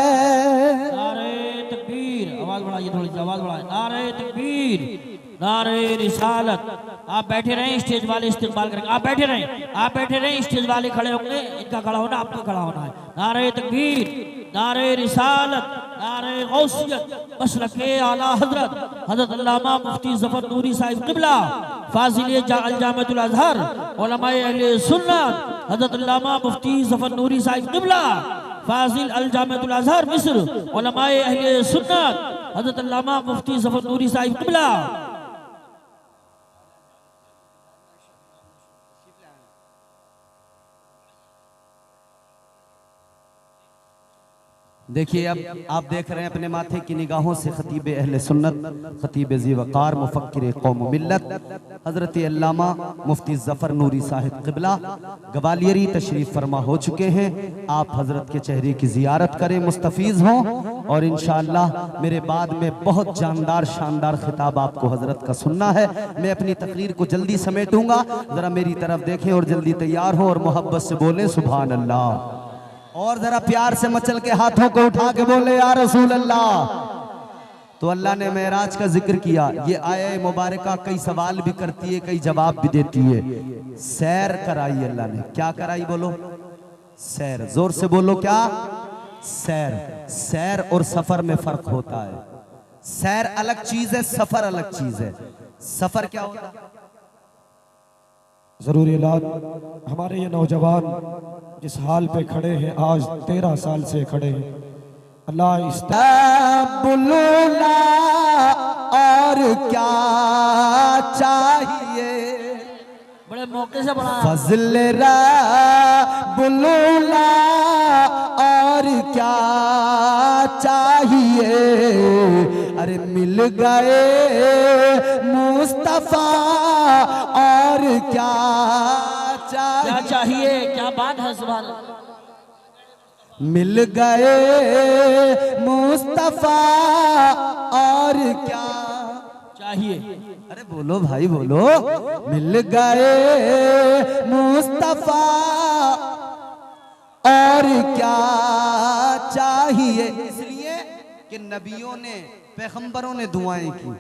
नारे तकबीर, आवाज बढ़ाइए, थोड़ी सी आवाज बढ़ाइए। नारे तकबीर, नारे रिसालत। आप बैठे रहें, स्टेज वाले इस्तेमाल करेंगे। आप बैठे रहें, आप बैठे रहें, स्टेज वाले खड़े होंगे, इनका खड़ा होना, आपका खड़ा होना है। नारे तकबीर, नारे रिसालत, नारे गौसियत, मसलके आला हजरत हजरत अल्लामा मुफ्ती ज़फ़र नूरी साहिब क़िबला, फाज़िल अल-जामिअतुल अज़हर, उलमाए अहले सुन्नत हजरत अल्लामा मुफ्ती ज़फ़र नूरी साहिब क़िबला, फाज़िल अल-जामिअतुल अज़हर मिस्र, उलमाए अहले सुन्नत हजरत अल्लामा मुफ्ती ज़फ़र नूरी साहिब क़िबला। देखिए अब आप देख रहे हैं अपने माथे की निगाहों से खतीब अहले सुन्नत, खतीब ज़ी-वक़ार, मुफ़क्किर कौम मिल्लत हज़रत अल्लामा मुफ्ती ज़फ़र नूरी साहिब क़िबला ग्वालियरी तशरीफ़ फरमा हो चुके हैं। आप हज़रत के चेहरे की ज़ियारत करें, मुस्तफ़ीज़ हों, और इंशाअल्लाह मेरे बाद में बहुत जानदार शानदार खिताब आपको हज़रत का सुनना है। मैं अपनी तकरीर को जल्दी समेटूंगा, ज़रा मेरी तरफ देखें और जल्दी तैयार हो और मोहब्बत से बोलें सुभान अल्लाह, और जरा प्यार से मचल के हाथों को उठा के बोले या रसूल अल्लाह। तो अल्लाह ने मेराज का जिक्र किया। ये आया मुबारका कई सवाल भी करती है, कई जवाब भी देती है। सैर कराई अल्लाह ने, क्या कराई बोलो? सैर, जोर से बोलो क्या? सैर। सैर और सफर में फर्क होता है। सैर अलग चीज है, सफर अलग चीज है। सफर क्या होता है? ज़रूरी इलाज हमारे ये नौजवान जिस हाल पे खड़े हैं, आज 13 साल से खड़े हैं, अल्लाह इस बुलूला और क्या चाहिए, बड़े मौके से बड़ा फजल बुलूला और क्या चाहिए, अरे मिल गए मुस्तफा और क्या चाहिए, क्या चाहिए, क्या बात है, सुभान अल्लाह। मिल गए मुस्तफा और क्या चाहिए, अरे बोलो भाई बोलो, मिल गए मुस्तफा और क्या चाहिए। इसलिए कि नबियों ने, पैगंबरों ने दुआएं की।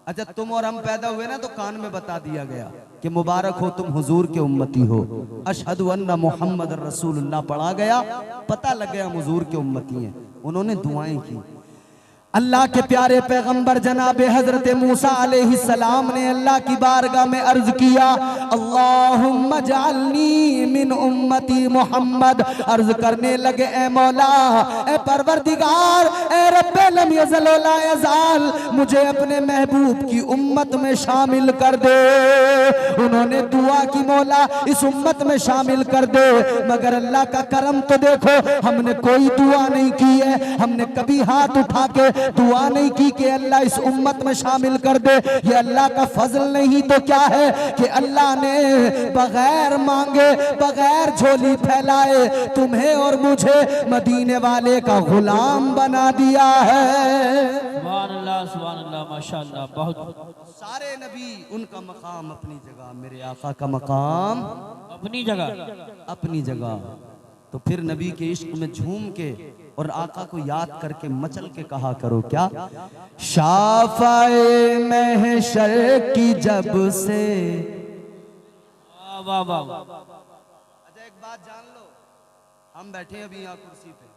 अच्छा तुम और हम पैदा हुए ना तो कान में बता दिया गया कि मुबारक हो तुम हुजूर के उम्मती हो, अशहदु अन्ना मुहम्मद रसूलुल्लाह पढ़ा गया, पता लग गया हम हुजूर के उम्मती हैं। उन्होंने दुआएं की। अल्लाह के प्यारे पैगंबर जनाब हजरत मूसा अलैहिस्सलाम ने अल्लाह की बारगाह में अर्ज किया, अल्लाहुम्मा जअलनी मिन उम्मती मोहम्मद। अर्ज करने लगे, ए मौला, ए परवरदिगार, ए रब्बे लम यज़ल व ला यज़ाल, मुझे अपने महबूब की उम्मत में शामिल कर दे। उन्होंने दुआ की, मौला इस उम्मत में शामिल कर दे। मगर अल्लाह का करम तो देखो, हमने कोई दुआ नहीं की है, हमने कभी हाथ उठा के दुआ नहीं की कि अल्लाह इस उम्मत में शामिल कर दे। ये अल्लाह का फजल नहीं तो क्या है कि अल्लाह ने बगैर मांगे, बगैर झोली फैलाए तुम्हें और मुझे मदीने वाले का गुलाम बना दिया है। सुभान अल्लाह, माशाअल्लाह। बहुत सारे नबी उनका मकाम अपनी जगह, मेरे आका का मकाम अपनी जगह, अपनी जगह। तो फिर नबी के इश्क में झूम के और आका को याद करके मचल के कहा करो क्या, शाफ़ाए महशर की जब से। वाह वाह वाह। अच्छा एक बात जान लो, हम बैठे हैं अभी यहाँ कुर्सी पे,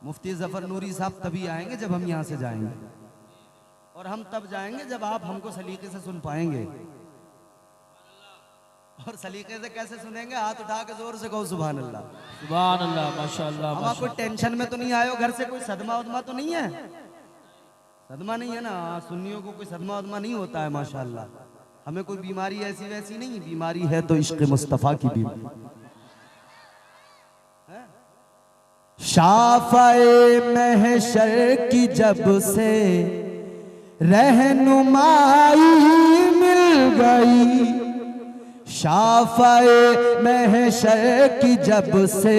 मुफ्ती जफर नूरी साहब तभी आएंगे जब हम यहाँ से जाएंगे, और हम तब जाएंगे जब आप हमको सलीके से सुन पाएंगे। और सलीके से कैसे सुनेंगे? हाथ उठा के जोर से कहो सुभान अल्लाह। सुभान अल्लाह, माशाअल्लाह। हम कोई टेंशन में तो नहीं आए हो? घर से कोई सदमा उदमा तो नहीं है? सदमा नहीं है ना? सुन्नियों को कोई सदमा उदमा नहीं होता है माशाअल्लाह। हमें कोई बीमारी ऐसी वैसी नहीं, बीमारी है तो इश्क मुस्तफा की बीमारी। शाफ़ाए महशर की जब से रहनुमाई मिल गई, शाफ़ाए महशर की जब से,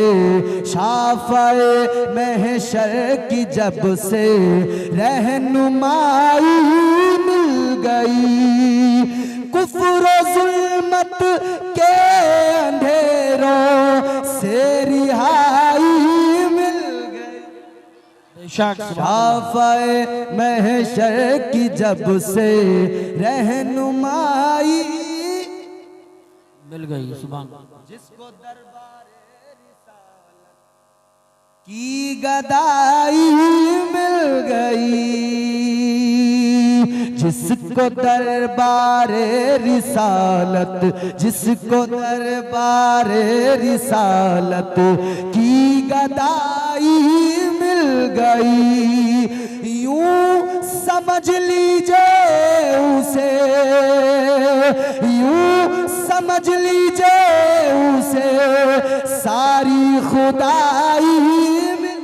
शाफ़ाए महशर की जब से रहनुमाई मिल गई, कुफ्र ज़ुल्मत के अंधेरों से रिहाई मिल गई। शाफ़ाए महशर की जब से रहनुमाई मिल गई। सुभान। जिसको दरबारे रिसालत की गदाई मिल गई, जिसको दरबारे रिसालत, जिसको दरबारे रिसालत की गदाई मिल गई, यूं समझ लीजिए उसे, यूं समझ लीजिए उसे सारी खुदाई मिल,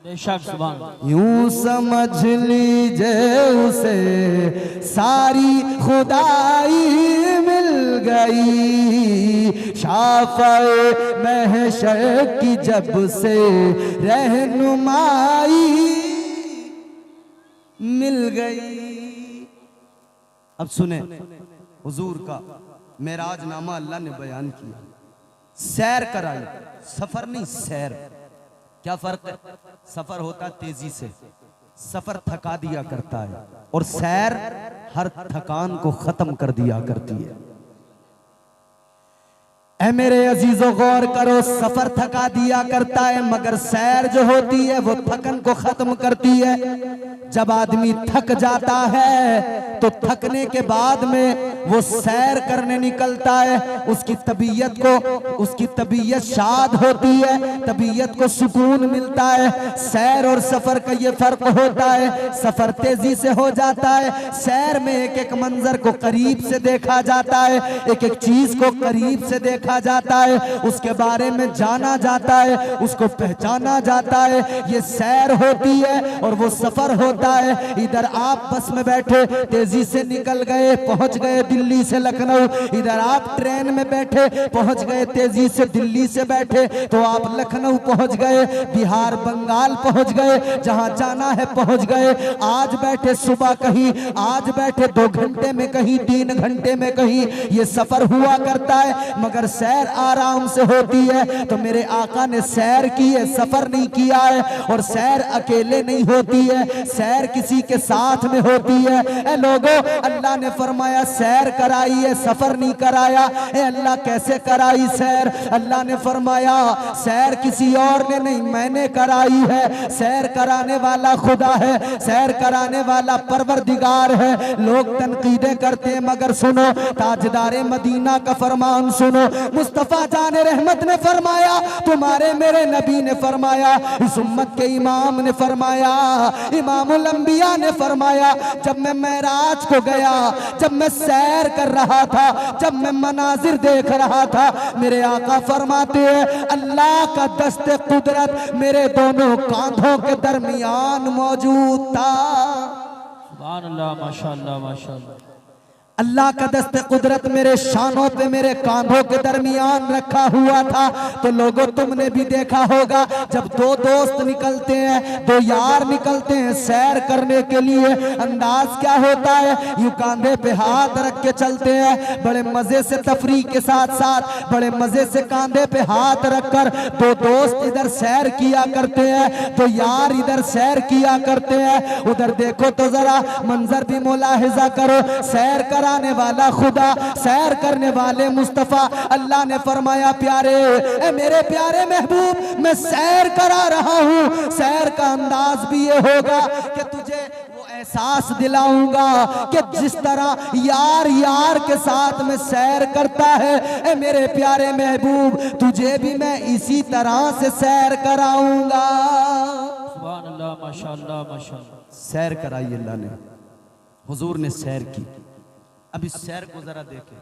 बेशक। सुभान। यूं समझ लीजिए उसे सारी खुदाई मिल गई, शाफ़ाए महशर की जब से रहनुमाई मिल गई। अब सुने, हुजूर का मेराजनामा अल्लाह ने बयान किया, सैर कराई, सफर नहीं सैर। क्या फर्क है? सफर होता तेजी से, सफर थका दिया करता है, और सैर हर थकान को खत्म कर दिया करती है। ऐ मेरे अजीजों गौर करो, सफर थका दिया करता है, मगर सैर जो होती है वो थकन को खत्म करती है। जब आदमी थक जाता है तो थकने के बाद में वो सैर करने निकलता है, उसकी तबीयत शाद होती है, तबीयत को सुकून मिलता है। सैर और सफर का ये फर्क होता है, सफर तेजी से हो जाता है, सैर में एक एक मंजर को करीब से देखा जाता है, एक एक चीज को करीब से देखा जाता है, उसके बारे में जाना जाता है, उसको पहचाना जाता है। ये सैर होती है और वो सफर होता है। इधर आप बस में बैठे तेजी से निकल गए, पहुंच गए दिल्ली से लखनऊ, इधर आप ट्रेन में बैठे पहुंच गए तेजी से दिल्ली से बैठे तो आप लखनऊ पहुंच गए, बिहार बंगाल पहुंच गए, जहां जाना है पहुंच गए। आज बैठे सुबह कहीं, आज बैठे 2 घंटे में कहीं, 3 घंटे में कहीं, ये सफर हुआ करता है। मगर सैर आराम से होती है तो मेरे आका ने सैर की है, सफर नहीं किया है। और सैर अकेले नहीं होती है, सैर किसी के साथ में होती है। ए लोगों, अल्लाह ने फरमाया सैर कराई है, सफर नहीं कराया। ए अल्लाह कैसे कराई सैर? अल्लाह ने फरमाया सैर किसी और ने नहीं, मैंने कराई है। सैर कराने वाला खुदा है, सैर कराने वाला परवरदिगार है। लोग तनकीदें करते हैं मगर सुनो, ताजदारे मदीना का फरमान सुनो। मुस्तफा जाने रहमत ने फरमाया, तुम्हारे मेरे नबी ने फरमाया, इस उम्मत के इमाम ने फरमाया, इमामुल अंबिया ने फरमाया, जब मैं मेराज को गया, जब मैं सैर कर रहा था, जब मैं मनाजिर देख रहा था, मेरे आका फरमाते हैं अल्लाह का दस्ते कुदरत मेरे दोनों कांधों के दरमियान मौजूद था। सुभान अल्लाह, माशाअल्लाह माशाअल्लाह। अल्लाह का दस्ते कुदरत मेरे शानों पे, मेरे कांधों के दरमियान रखा हुआ था। तो लोगों, तुमने भी देखा होगा जब दो दोस्त निकलते हैं, दो यार निकलते हैं सैर करने के लिए, अंदाज क्या होता है? यूं कांधे पे हाथ रख के चलते हैं, बड़े मजे से तफरीह के साथ साथ बड़े मजे से कांधे पे हाथ रखकर दो दोस्त इधर सैर किया करते हैं, तो यार इधर सैर किया करते हैं। उधर देखो तो जरा मंजर भी मुलाहिजा करो। सैर कराने वाला खुदा, सैर करने वाले मुस्तफा। अल्लाह ने फरमाया प्यारे, ए मेरे प्यारे महबूब, मैं सैर करा रहा हूं। सैर का अंदाज भी ये होगा कि तुझे वो एहसास दिलाऊंगा कि जिस तरह यार यार के साथ में सैर करता है, ए मेरे प्यारे महबूब, तुझे भी मैं इसी तरह से सैर कराऊंगा। सुभान अल्लाह, माशाअल्लाह माशाअल्लाह। सैर कराई अल्लाह ने, हुजूर ने सैर की। अब इस सैर को जरा देखें,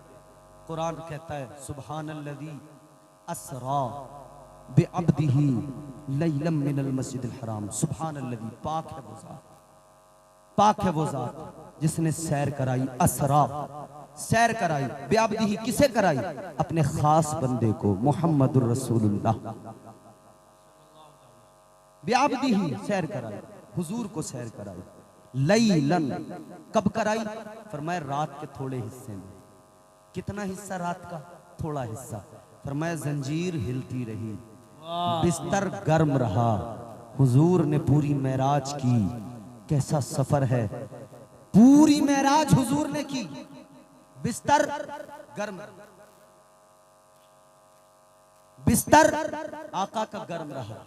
कुरान कहता है सुब्हानल्लज़ी अस्रा बिअब्दिही लैलम मिनल मस्जिदिल हराम। सुब्हानल्लज़ी, पाक है वो ज़ात, पाक है वो ज़ात जिसने सैर कराई। अस्रा, सैर कराई। बिअब्दिही, किसे कराई? अपने खास बंदे को, मुहम्मदुर रसूलुल्लाह। बिअब्दिही सैर कराई, हुजूर को सैर कराई। लैलन, कब कराई? फरमाया रात के थोड़े हिस्से में। कितना हिस्सा रात का? थोड़ा हिस्सा। फरमाया जंजीर हिलती रही, बिस्तर गर्म रहा। हुजूर ने पूरी मेराज की। कैसा सफर है! पूरी मेराज हुजूर ने की, बिस्तर गर्म, बिस्तर आका का गर्म रहा।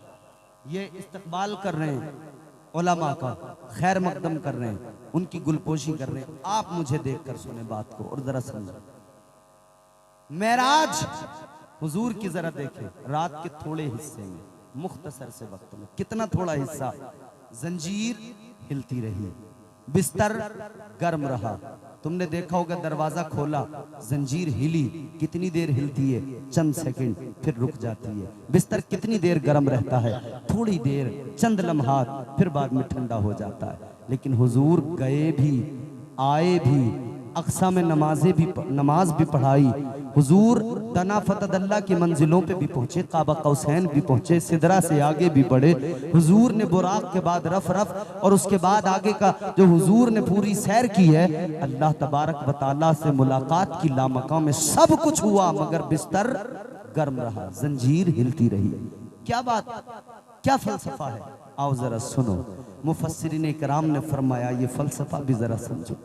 ये इस्तकबाल कर रहे हैं उलमा का, खैर मकदम कर रहे हैं, उनकी गुलपोशी कर रहे हैं। आप मुझे देखकर सुने बात को और जरा समझो। मेराज हुजूर की जरा देखें, रात के थोड़े हिस्से में, मुख्तसर से वक्त में, कितना थोड़ा हिस्सा। जंजीर हिलती रही, बिस्तर गर्म रहा। तुमने देखा होगा दरवाजा खोला, जंजीर हिली, कितनी देर हिलती है? चंद सेकंड, फिर रुक जाती है। बिस्तर कितनी देर गर्म रहता है? थोड़ी देर, चंद लम्हात, फिर बाद में ठंडा हो जाता है। लेकिन हुजूर गए भी, आए भी, अक्सा में नमाज भी पढ़ाई। हुजूर तना फतदल्ला की मंजिलों पे भी पहुंचे, काबा कौसैन भी पहुंचे, सिदरा से आगे भी बढ़े। हुजूर ने बुराक के बाद रफ रफ, और उसके बाद आगे का जो हुजूर ने पूरी सैर की है, अल्लाह तबारक व तआला से मुलाकात की लामका में सब कुछ हुआ मगर बिस्तर गर्म रहा, जंजीर हिलती रही। क्या बात, क्या फलसफा है? आओ जरा सुनो। मुफस्सिरीन इकराम ने फरमाया, ये फलसफा भी जरा समझो।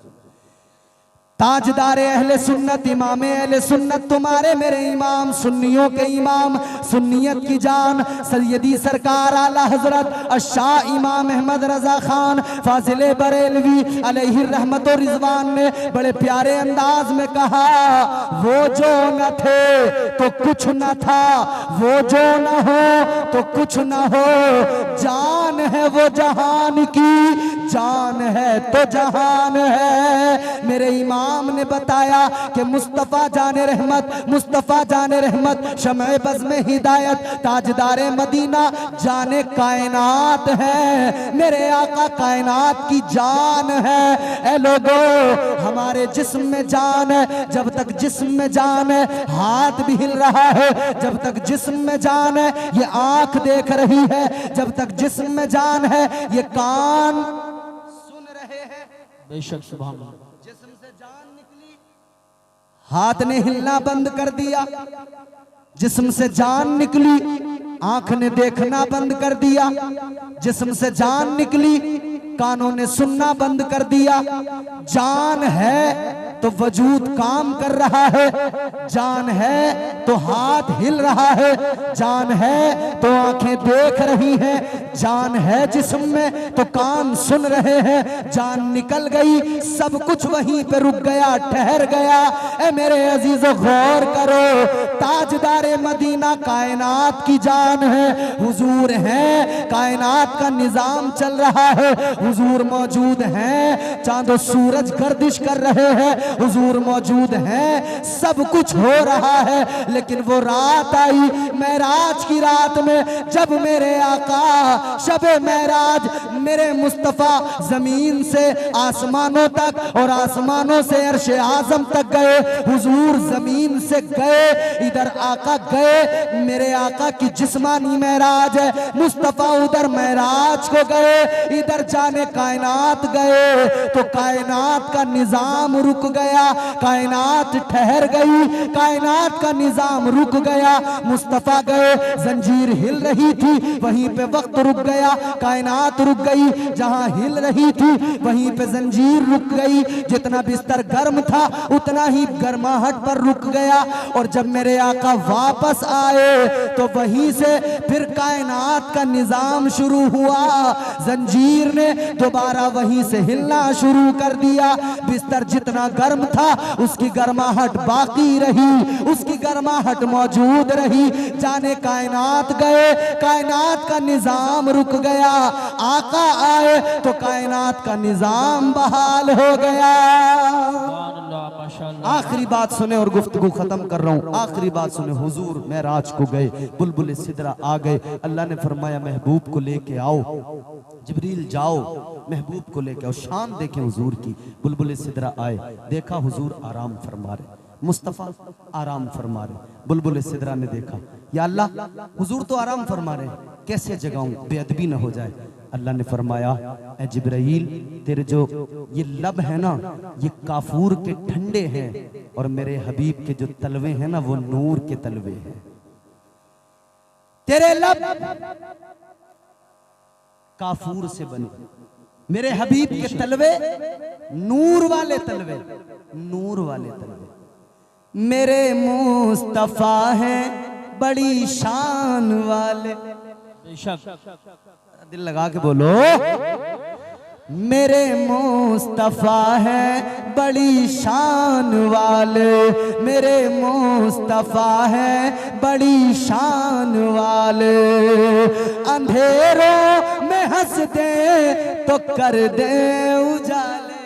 ताजदारे अहले सुन्नत, इमाम अहले सुन्नत, तुम्हारे मेरे इमाम, सुन्नियों के इमाम, सुन्नियत की जान, सैयदी सरकार आला हजरत अशाह इमाम अहमद रजा खान फाजिले बरेलवी अलैहि रहमत और रिजवान ने बड़े प्यारे अंदाज में कहा, वो जो न थे तो कुछ न था, वो जो न हो तो कुछ न हो, जान है वो जहान की, जान है तो जहान है। मेरे इमाम ने बताया कि मुस्तफा जाने रहमत, मुस्तफा जाने रहमत, शम्ए बज़ में हिदायत, ताजदारे मदीना जाने कायनात है। मेरे आका कायनात की जान है। ए लोगों, हमारे जिस्म में जान है। जब तक जिस्म में जान है, हाथ भी हिल रहा है। जब तक जिस्म में जान है, ये आंख देख रही है। जब तक जिस्म में जान है, ये कान सुन रहे हैं। बेशक, सुभान अल्लाह। जिस्म से जान निकली, हाथ ने हिलना बंद कर दिया, जिस्म से जान निकली, आंख ने देखना बंद कर दिया, जिस्म से जान निकली, कानों ने सुनना बंद कर दिया। जान है तो वजूद काम कर रहा है, जान है तो हाथ हिल रहा है, जान है तो आंखें देख रही हैं, जान है जिस्म में तो कान सुन रहे हैं। जान निकल गई, सब कुछ वहीं पे रुक गया, ठहर गया। ए मेरे अजीजों गौर करो, ताजदारे मदीना कायनात की जान है, हुजूर है, कायनात का निजाम चल रहा है, हुजूर मौजूद हैं, चांदो सूरज गर्दिश कर रहे हैं, हुजूर मौजूद हैं, सब कुछ हो रहा है। लेकिन वो रात आई मेराज की रात में, जब मेरे आका शबे मेराज मेरे मुस्तफा जमीन से आसमानों तक और आसमानों से अर्शे आजम तक गए। हुजूर जमीन से गए, इधर आका गए, मेरे आका की जिस्मानी मेराज है, मुस्तफा उधर मेराज को गए, इधर जाने कायनात गए तो कायनात का निजाम रुक गया, कायनात ठहर गई, कायनात का निजाम रुक गया। मुस्तफा गए, जंजीर हिल रही थी, वहीं पे वक्त रुक गया, कायनात रुक गई, जहां हिल रही थी वहीं पे जंजीर रुक गई। जितना बिस्तर गर्म था उतना ही गर्माहट पर रुक गया। और जब मेरे आका वापस आए तो वहीं से फिर कायनात का निजाम शुरू हुआ, जंजीर ने दोबारा वहीं से हिलना शुरू कर दिया। बिस्तर जितना गर्म था उसकी गर्माहट बाकी रही, उसकी गर्माहट मौजूद रही। जाने कायनात गए, कायनात का निजाम रुक गया, आका आए तो कायनात का निजाम बहाल हो गया। आखिरी बात सुने और गुफ्तगू खत्म कर रहा हूं, आखिरी बात सुने। हुजूर मेराज को गए, बुलबुल सिदरा आ गए, अल्लाह ने फरमाया महबूब को लेके आओ, जिब्रील जाओ महबूब को लेके आओ। शान देखें हुजूर की, बुलबुल सिदरा आए, देखा हुजूर आराम फरमा रहे, मुस्तफा आराम फरमा रहे। बुलबुल सिदरा ने देखा, या अल्लाह हुजूर तो आराम फरमा रहे, कैसे जगाऊं बेअदबी न हो जाए। अल्लाह ने फरमाया, ए जिब्राइल तेरे जो ये लब है ना, ये काफूर के ठंडे हैं, और मेरे हबीब के जो तलवे हैं ना वो नूर के तलवे हैं। तेरे लब काफूर से बने, मेरे हबीब के तलवे नूर वाले तलवे, नूर वाले तलवे। मेरे मुस्तफा हैं बड़ी शान वाले, दिल लगा के बोलो, मेरे मुस्तफा हैं बड़ी शान वाले, मेरे मुस्तफा हैं बड़ी शान वाले। अंधेरों में हंस दे तो कर दे उजाले,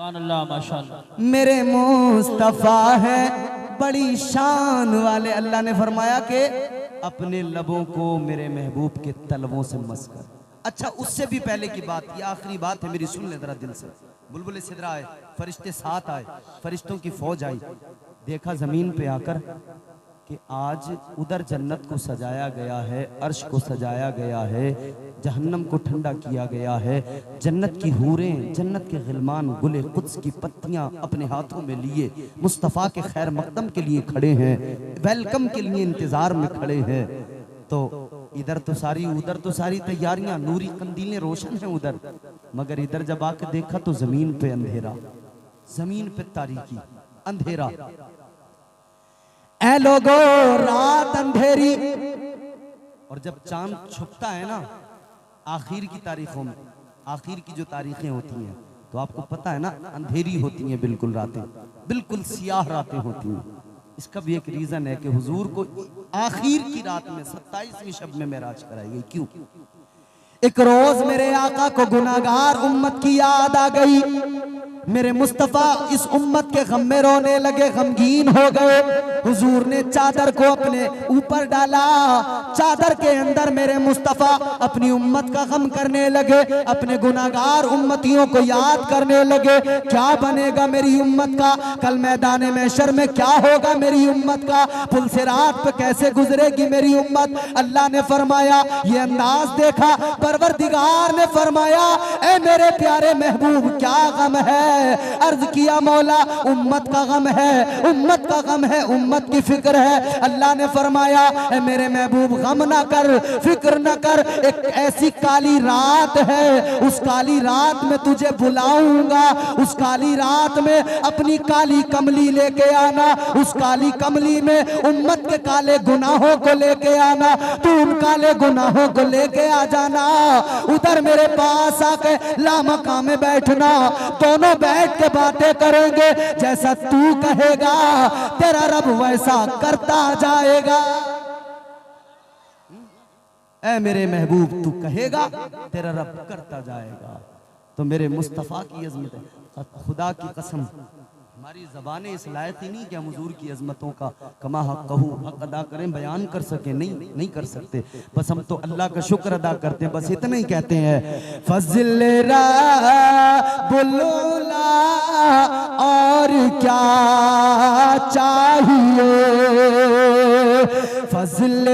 अल्लाह माशाअल्लाह। मेरे मुस्तफा हैं बड़ी शान वाले। अल्लाह ने फरमाया कि अपने लबों को मेरे महबूब के तलवों से मस कर। अच्छा, उससे भी पहले की बात, ये आखिरी बात है मेरी, सुन ले जरा दिल से। बुलबुल सिदरा आए, फरिश्ते साथ आए, फरिश्तों की फौज आई, देखा जमीन पे आकर कि आज उधर जन्नत को सजाया गया है, अर्श को सजाया गया है, जहन्नम को ठंडा किया गया है, जन्नत की हूरें, जन्नत के गिलमान गुले कुद्स की पत्तियां अपने हाथों में लिए मुस्तफ़ा के खैर मकदम के लिए खड़े हैं, वेलकम के लिए इंतजार में खड़े हैं। तो इधर तो सारी, उधर तो सारी तैयारियां, नूरी कंदीलें रोशन हैं उधर, मगर इधर जब आके देखा तो जमीन पे अंधेरा, जमीन पे तारीकी, अंधेरा। ऐ लोगो रात अंधेरी, और जब चांद छुपता है ना आखिर की तारीखों में, आखिर की जो तारीखें होती हैं तो आपको पता है ना अंधेरी होती हैं, बिल्कुल रातें, बिल्कुल सियाह रातें होती हैं। इसका भी एक रीजन है कि हुजूर को आखिर की रात में 27वीं शब में मेराज कराई गई। क्यों? एक रोज मेरे आका को गुनाहगार उम्मत की याद आ गई, मेरे मुस्तफा इस उम्मत के गम में रोने लगे, गमगीन हो गए। हुजूर ने चादर को अपने ऊपर डाला, चादर के अंदर मेरे मुस्तफ़ा अपनी उम्मत का गम करने लगे, अपने गुनाहगार उम्मतियों को याद करने लगे। क्या बनेगा मेरी उम्मत का, कल मैदान महशर में क्या होगा मेरी उम्मत का, पुल सिरात पे कैसे गुजरेगी मेरी उम्मत। अल्लाह ने फरमाया, ये अंदाज देखा, परवरदिगार ने फरमाया, ए मेरे प्यारे महबूब क्या गम है। अर्ज किया, मौला उम्मत का गम है, उम्मत का गम है, उम्मत की फिक्र है। अल्लाह ने फरमाया, ए मेरे महबूब गम ना कर, फिक्र ना कर, एक ऐसी काली रात है, उस काली रात में तुझे बुलाऊंगा, उस काली रात में अपनी काली कमली लेके आना, उस काली कमली में उम्मत के काले गुनाहों को लेके आना, तू उन काले गुनाहों को लेके आ जाना। उधर मेरे पास आके लामका में बैठना, दोनों बैठ के बातें करेंगे, जैसा तू कहेगा तेरा रब वैसा करता जाएगा। ऐ मेरे महबूब तू कहेगा तेरा रब करता जाएगा। तो मेरे मुस्तफ़ा की अजमत है, खुदा की कसम हमारी ज़बानें इस लायक ही नहीं कि हम हुजूर की अजमतों का कमा हक कहूँ, हक अदा करें, बयान कर सके, नहीं कर सकते। बस हम तो अल्लाह का शुक्र अदा करते हैं, बस इतना ही कहते हैं, फज़ल बुलूला और क्या चाहिए, फज़ल